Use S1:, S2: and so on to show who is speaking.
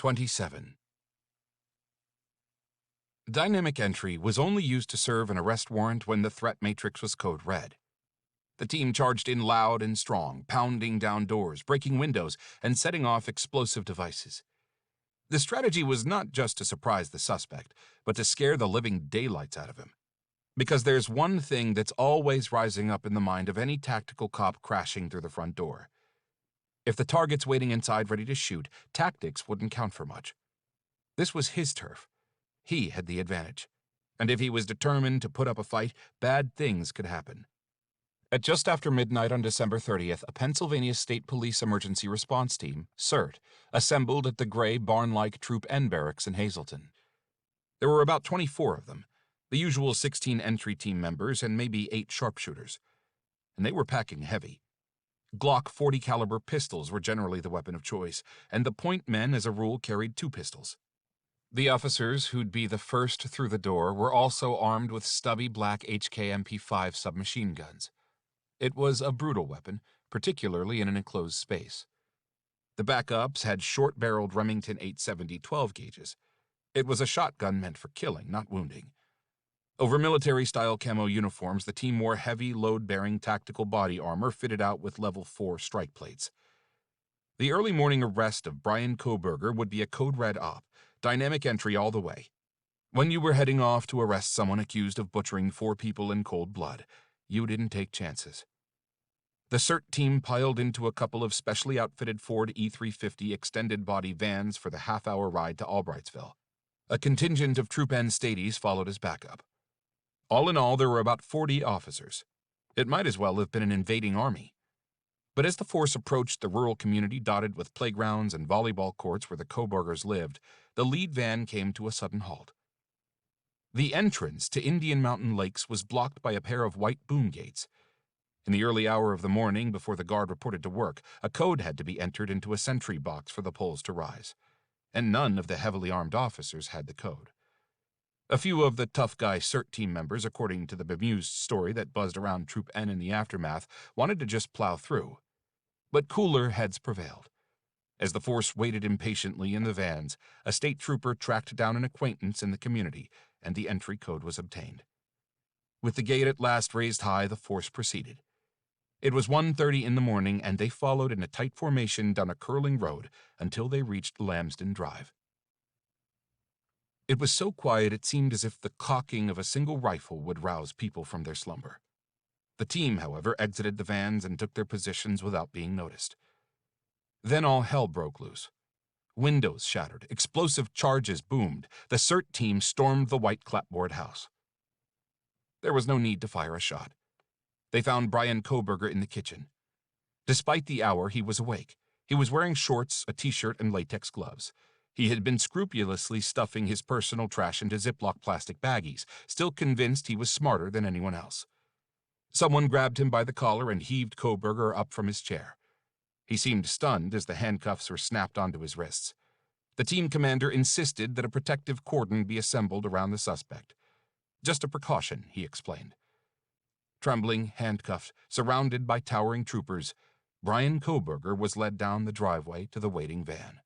S1: 27. Dynamic entry was only used to serve an arrest warrant when the threat matrix was code red. The team charged in loud and strong, pounding down doors, breaking windows, and setting off explosive devices. The strategy was not just to surprise the suspect, but to scare the living daylights out of him. Because there's one thing that's always rising up in the mind of any tactical cop crashing through the front door. If the target's waiting inside ready to shoot, tactics wouldn't count for much. This was his turf. He had the advantage. And if he was determined to put up a fight, bad things could happen. At just after midnight on December 30th, a Pennsylvania State Police Emergency Response Team, CERT, assembled at the gray barn-like Troop N barracks in Hazleton. There were about 24 of them, the usual 16 entry team members and maybe 8 sharpshooters. And they were packing heavy. Glock 40 caliber pistols were generally the weapon of choice, and the point men as a rule carried 2 pistols. The officers who'd be the first through the door were also armed with stubby black HK MP5 submachine guns. It was a brutal weapon, particularly in an enclosed space. The backups had short-barreled Remington 870 12 gauges. It was a shotgun meant for killing, not wounding. Over military-style camo uniforms, the team wore heavy, load-bearing tactical body armor fitted out with level 4 strike plates. The early morning arrest of Brian Kohberger would be a code red op, dynamic entry all the way. When you were heading off to arrest someone accused of butchering 4 people in cold blood, you didn't take chances. The CERT team piled into a couple of specially outfitted Ford E350 extended body vans for the half-hour ride to Albrightsville. A contingent of Troop N stadies followed as backup. All in all, there were about 40 officers. It might as well have been an invading army. But as the force approached the rural community dotted with playgrounds and volleyball courts where the Kohbergers lived, the lead van came to a sudden halt. The entrance to Indian Mountain Lakes was blocked by a pair of white boom gates. In the early hour of the morning, before the guard reported to work, a code had to be entered into a sentry box for the polls to rise. And none of the heavily armed officers had the code. A few of the tough guy CERT team members, according to the bemused story that buzzed around Troop N in the aftermath, wanted to just plow through. But cooler heads prevailed. As the force waited impatiently in the vans, a state trooper tracked down an acquaintance in the community, and the entry code was obtained. With the gate at last raised high, the force proceeded. It was 1:30 in the morning, and they followed in a tight formation down a curling road until they reached Lambsden Drive. It was so quiet it seemed as if the cocking of a single rifle would rouse people from their slumber. The team, however, exited the vans and took their positions without being noticed. Then all hell broke loose. Windows shattered, explosive charges boomed, the CERT team stormed the white clapboard house. There was no need to fire a shot. They found Brian Kohberger in the kitchen. Despite the hour, he was awake. He was wearing shorts, a t-shirt, and latex gloves. He had been scrupulously stuffing his personal trash into Ziploc plastic baggies, still convinced he was smarter than anyone else. Someone grabbed him by the collar and heaved Kohberger up from his chair. He seemed stunned as the handcuffs were snapped onto his wrists. The team commander insisted that a protective cordon be assembled around the suspect. Just a precaution, he explained. Trembling, handcuffed, surrounded by towering troopers, Brian Kohberger was led down the driveway to the waiting van.